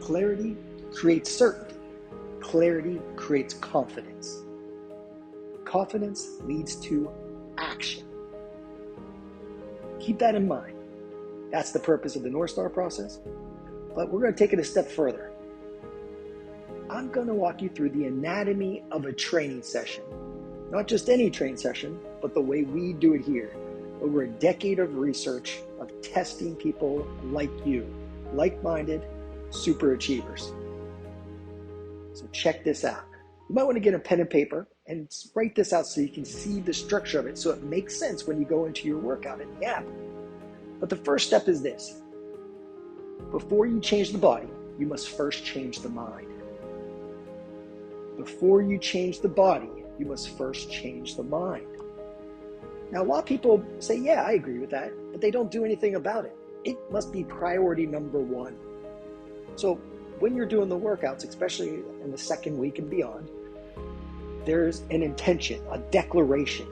Clarity creates certainty. Clarity creates confidence. Confidence leads to action. Keep that in mind. That's the purpose of the North Star process. But we're going to take it a step further. I'm going to walk you through the anatomy of a training session. Not just any training session, but the way we do it here. Over a decade of research of testing people like you, like-minded super achievers. So check this out. You might want to get a pen and paper and write this out so you can see the structure of it so it makes sense when you go into your workout in the app. But the first step is this. Before you change the body, you must first change the mind. Before you change the body, you must first change the mind. Now, a lot of people say, yeah, I agree with that, but they don't do anything about it. It must be priority number one. So when you're doing the workouts, especially in the second week and beyond, there's an intention, a declaration.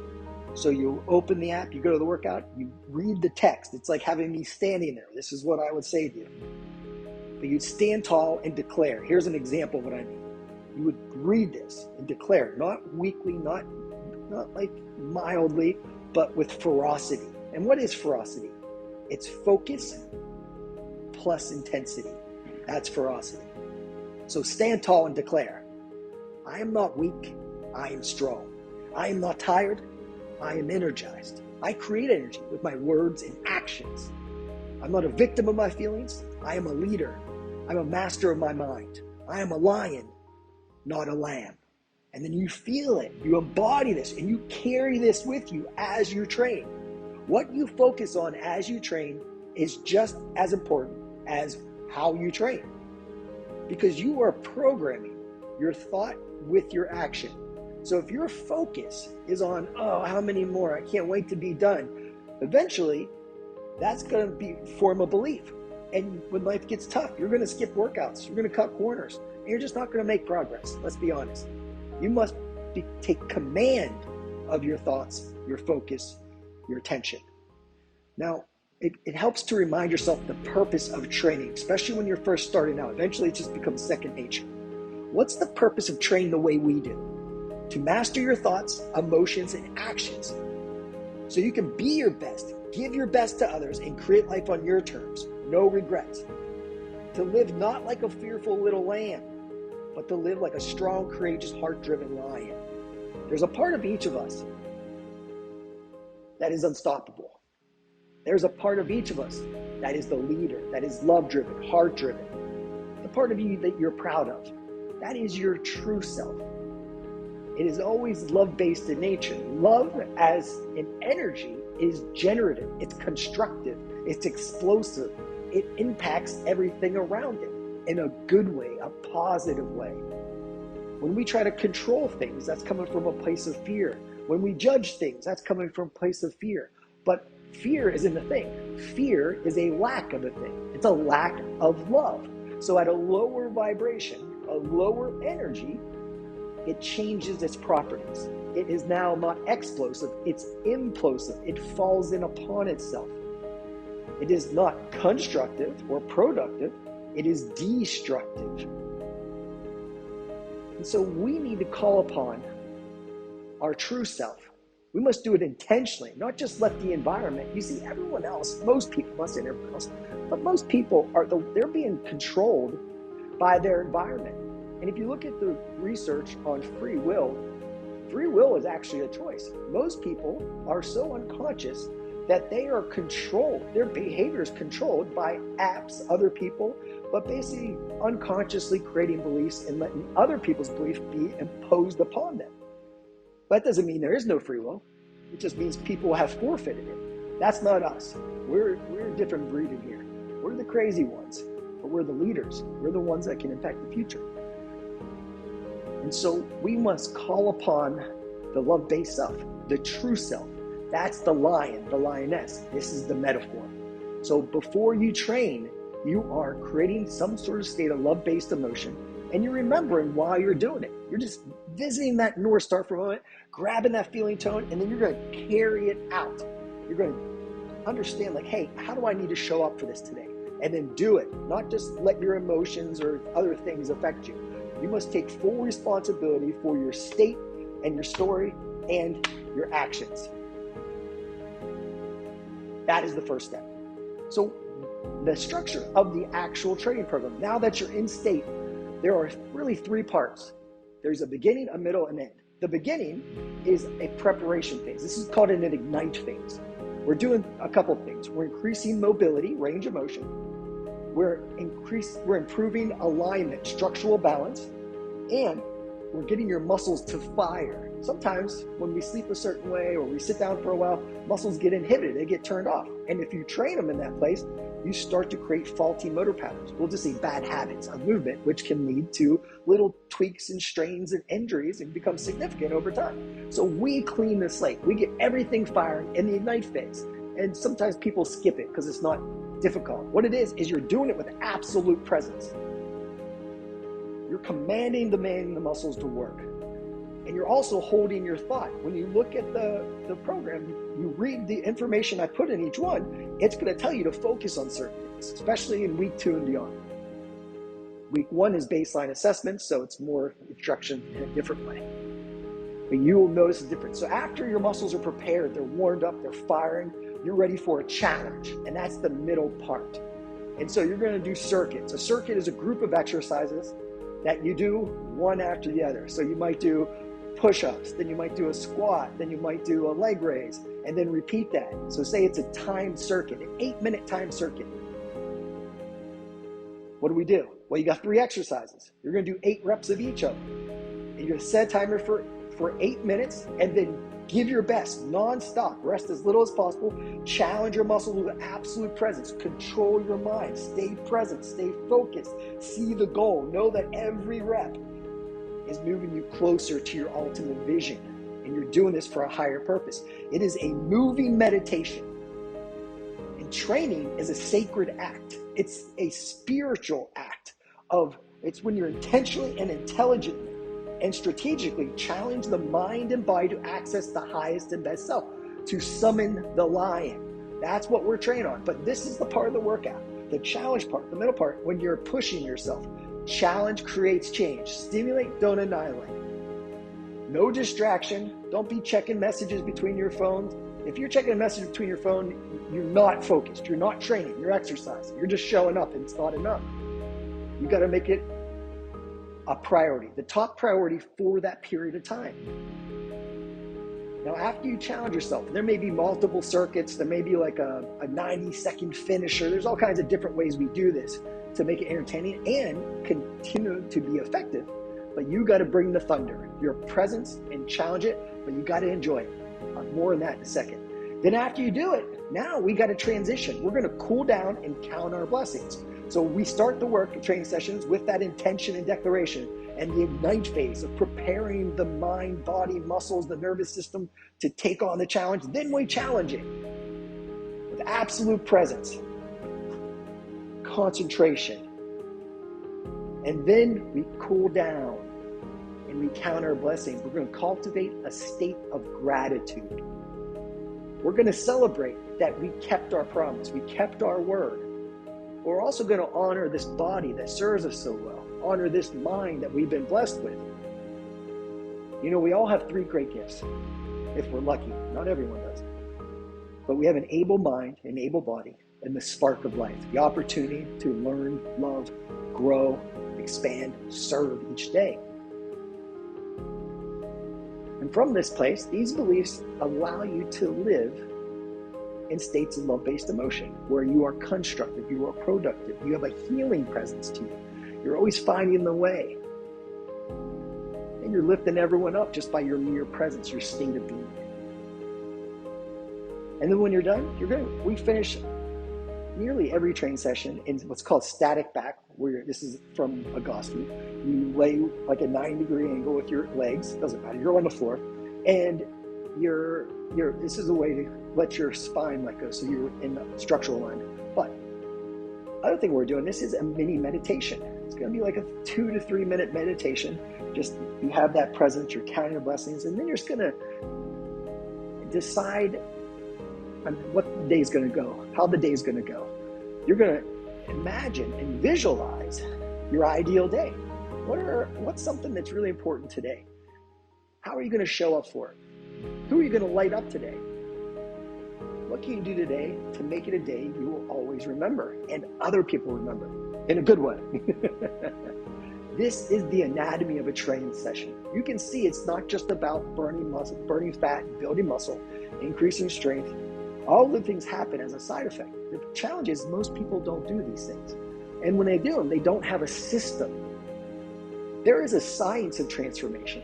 So you open the app, you go to the workout, you read the text. It's like having me standing there. This is what I would say to you. But you'd stand tall and declare. Here's an example of what I mean. You would read this and declare, not weakly, not like mildly, but with ferocity. And what is ferocity? It's focus plus intensity. That's ferocity. So stand tall and declare, I am not weak, I am strong. I am not tired, I am energized. I create energy with my words and actions. I'm not a victim of my feelings, I am a leader. I'm a master of my mind. I am a lion, not a lamb. And then you feel it, you embody this, and you carry this with you as you train. What you focus on as you train is just as important as how you train. Because you are programming your thought with your action. So if your focus is on, oh, how many more? I can't wait to be done. Eventually, that's going to form a belief. And when life gets tough, you're going to skip workouts. You're going to cut corners. And you're just not going to make progress. Let's be honest. You must take command of your thoughts, your focus, your attention. Now, it helps to remind yourself the purpose of training, especially when you're first starting out. Eventually, it just becomes second nature. What's the purpose of training the way we do? To master your thoughts, emotions, and actions so you can be your best, give your best to others, and create life on your terms. No regrets. To live not like a fearful little lamb, but to live like a strong, courageous, heart-driven lion. There's a part of each of us that is unstoppable. There's a part of each of us that is the leader, that is love-driven, heart-driven. The part of you that you're proud of, that is your true self. It is always love-based in nature. Love as an energy is generative, it's constructive, it's explosive. It impacts everything around it in a good way, a positive way. When we try to control things, that's coming from a place of fear. When we judge things, that's coming from a place of fear. But fear isn't a thing. Fear is a lack of a thing. It's a lack of love. So at a lower vibration, a lower energy, it changes its properties. It is now not explosive, it's implosive. It falls in upon itself. It is not constructive or productive, it is destructive. And so we need to call upon our true self. We must do it intentionally, not just let the environment. You see, everyone else, most people, not saying everyone else, but most people they're being controlled by their environment. And if you look at the research on free will is actually a choice. Most people are so unconscious that they are controlled. Their behavior is controlled by apps, other people, but basically unconsciously creating beliefs and letting other people's beliefs be imposed upon them. That doesn't mean there is no free will. It just means people have forfeited it. That's not us. We're a different breed in here. We're the crazy ones, but we're the leaders. We're the ones that can impact the future. And so we must call upon the love-based self, the true self. That's the lion, the lioness. This is the metaphor. So before you train, you are creating some sort of state of love-based emotion, and you're remembering while you're doing it. You're just visiting that North Star for a moment, grabbing that feeling tone, and then you're going to carry it out. You're going to understand, like, hey, how do I need to show up for this today? and then do it. Not just let your emotions or other things affect you. You must take full responsibility for your state and your story and your actions. That is the first step. So the structure of the actual training program, now that you're in state, there are really 3 parts. There's a beginning, a middle, and end. The beginning is a preparation phase. This is called an ignite phase. We're doing a couple of things. We're increasing mobility, range of motion. We're improving alignment, structural balance, and we're getting your muscles to fire. Sometimes when we sleep a certain way or we sit down for a while, muscles get inhibited, they get turned off. And if you train them in that place, you start to create faulty motor patterns. We'll just say bad habits of movement, which can lead to little tweaks and strains and injuries and become significant over time. So we clean the slate. We get everything firing in the ignite phase. And sometimes people skip it because it's not difficult. What it is you're doing it with absolute presence. You're commanding the muscles to work. And you're also holding your thought. When you look at the program, you read the information I put in each one, it's going to tell you to focus on certain things, especially in week 2 and beyond. Week 1 is baseline assessment, so it's more instruction in a different way. But you will notice a difference. So after your muscles are prepared, they're warmed up, they're firing, you're ready for a challenge. And that's the middle part. And so you're going to do circuits. A circuit is a group of exercises that you do one after the other. So you might do push-ups, then you might do a squat, then you might do a leg raise, and then repeat that. So say it's a timed circuit, an 8-minute timed circuit. What do we do? Well, you got 3 exercises. You're going to do 8 reps of each of them. And you're going to set a timer for 8 minutes, and then give your best, non-stop. Rest as little as possible. Challenge your muscles with absolute presence. Control your mind. Stay present. Stay focused. See the goal. Know that every rep is moving you closer to your ultimate vision. And you're doing this for a higher purpose. It is a moving meditation. And training is a sacred act. It's a spiritual act it's when you're intentionally and intelligently and strategically challenge the mind and body to access the highest and best self, to summon the lion. That's what we're trained on. But this is the part of the workout, the challenge part, the middle part, when you're pushing yourself. Challenge creates change. Stimulate, don't annihilate. No distraction. Don't be checking messages between your phones. If you're checking a message between your phone, you're not focused. You're not training. You're exercising. You're just showing up, and it's not enough. You got to make it a priority, the top priority for that period of time. Now, after you challenge yourself, there may be multiple circuits. There may be like a 90-second finisher. There's all kinds of different ways we do this to make it entertaining and continue to be effective. But you got to bring the thunder, your presence, and challenge it, but you got to enjoy it. More on that in a second. Then after you do it, now we got to transition. We're going to cool down and count our blessings. So we start the work of training sessions with that intention and declaration and the ignite phase of preparing the mind, body, muscles, the nervous system to take on the challenge. Then we challenge it with absolute presence, concentration. And then we cool down and we count our blessings. We're going to cultivate a state of gratitude. We're going to celebrate that we kept our promise. We kept our word. We're also going to honor this body that serves us so well. Honor this mind that we've been blessed with. You know, we all have 3 great gifts, if we're lucky. Not everyone does. But we have an able mind, an able body, and the spark of life. The opportunity to learn, love, grow, expand, serve each day. And from this place, these beliefs allow you to live in states of love-based emotion, where you are constructive, you are productive, you have a healing presence to you. You're always finding the way. And you're lifting everyone up just by your mere presence, your state of being. And then when you're done, we finish nearly every training session in what's called static back, where this is from Agosky. You lay like a 90-degree angle with your legs, doesn't matter, you're on the floor, and this is a way to let your spine let go, so you're in structural alignment. But other thing we're doing, this is a mini meditation. It's going to be like a 2 to 3 minute meditation. Just you have that presence, you're counting your blessings, and then you're just going to decide on what the day's going to go, how the day's going to go. You're going to imagine and visualize your ideal day. What's something that's really important today? How are you going to show up for it? Who are you going to light up today? What can you do today to make it a day you will always remember and other people remember in a good way? This is the anatomy of a training session. You can see it's not just about burning muscle, burning fat, building muscle, increasing strength. All the things happen as a side effect. The challenge is most people don't do these things. And when they do them, they don't have a system. There is a science of transformation.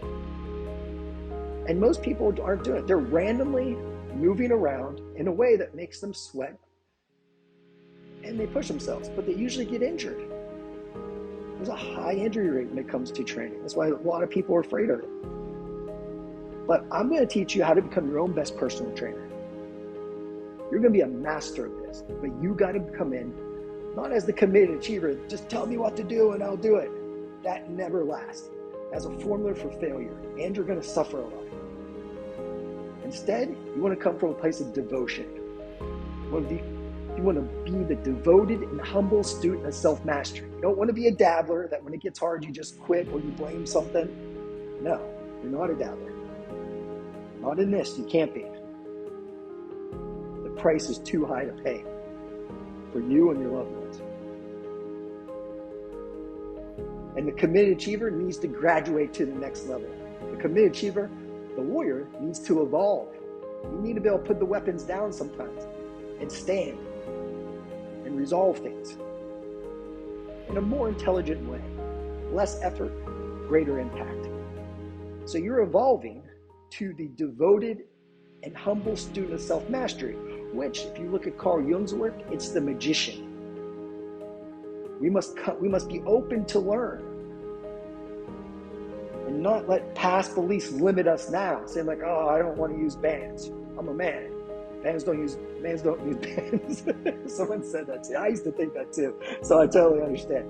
And most people aren't doing it. They're randomly moving around in a way that makes them sweat. And they push themselves, but they usually get injured. There's a high injury rate when it comes to training. That's why a lot of people are afraid of it. But I'm going to teach you how to become your own best personal trainer. You're going to be a master of this, but you got to come in, not as the committed achiever, just tell me what to do and I'll do it. That never lasts. As a formula for failure, and you're going to suffer a lot. Instead, you want to come from a place of devotion. You want to be the devoted and humble student of self-mastery. You don't want to be a dabbler that when it gets hard, you just quit or you blame something. No, you're not a dabbler. Not in this, you can't be. The price is too high to pay for you and your loved ones. And the committed achiever needs to graduate to the next level. The committed achiever, the warrior, needs to evolve. You need to be able to put the weapons down sometimes and stand and resolve things in a more intelligent way. Less effort, greater impact. So you're evolving to the devoted and humble student of self-mastery, which, if you look at Carl Jung's work, it's the magician. We must be open to learn and not let past beliefs limit us now. Saying like, oh, I don't want to use bands. I'm a man. Bands don't use bands. Someone said that too. I used to think that too. So I totally understand.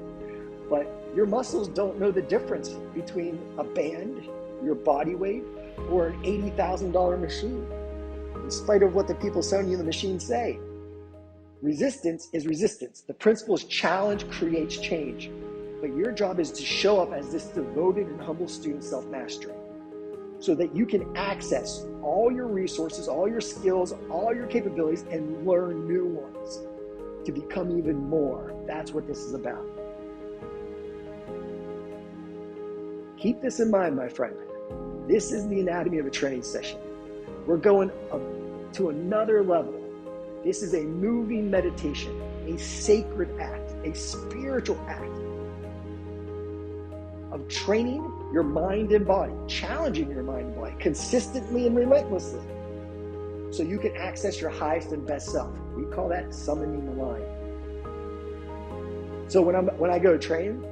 But your muscles don't know the difference between a band, your body weight, or an $80,000 machine. In spite of what the people selling you the machine say. Resistance is resistance. The principle is challenge creates change. But your job is to show up as this devoted and humble student of self-mastery so that you can access all your resources, all your skills, all your capabilities, and learn new ones to become even more. That's what this is about. Keep this in mind, my friend. This is the anatomy of a training session. We're going up to another level. This is a moving meditation, a sacred act, a spiritual act of training your mind and body, challenging your mind and body consistently and relentlessly so you can access your highest and best self. We call that summoning the line. So when I go to train,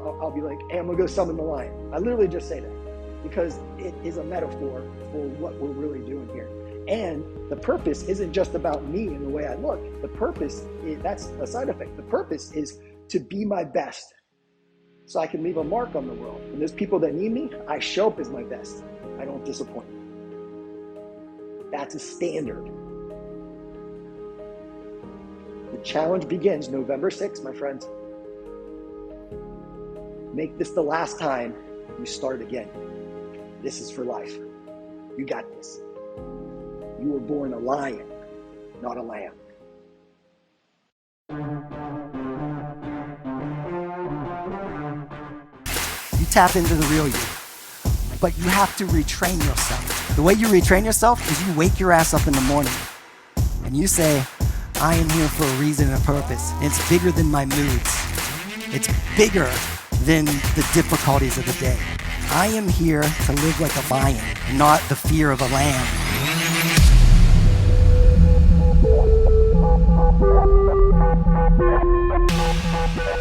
I'll be like, hey, I'm gonna go summon the lion. I literally just say that because it is a metaphor for what we're really doing here. And the purpose isn't just about me and the way I look. The purpose, that's a side effect. The purpose is to be my best so I can leave a mark on the world. And those people that need me, I show up as my best. I don't disappoint. That's a standard. The challenge begins November 6th, my friends. Make this the last time you start again. This is for life. You got this. You were born a lion, not a lamb. You tap into the real you, but you have to retrain yourself. The way you retrain yourself is you wake your ass up in the morning and you say, I am here for a reason and a purpose. And it's bigger than my moods. It's bigger than the difficulties of the day. I am here to live like a lion, not the fear of a lamb.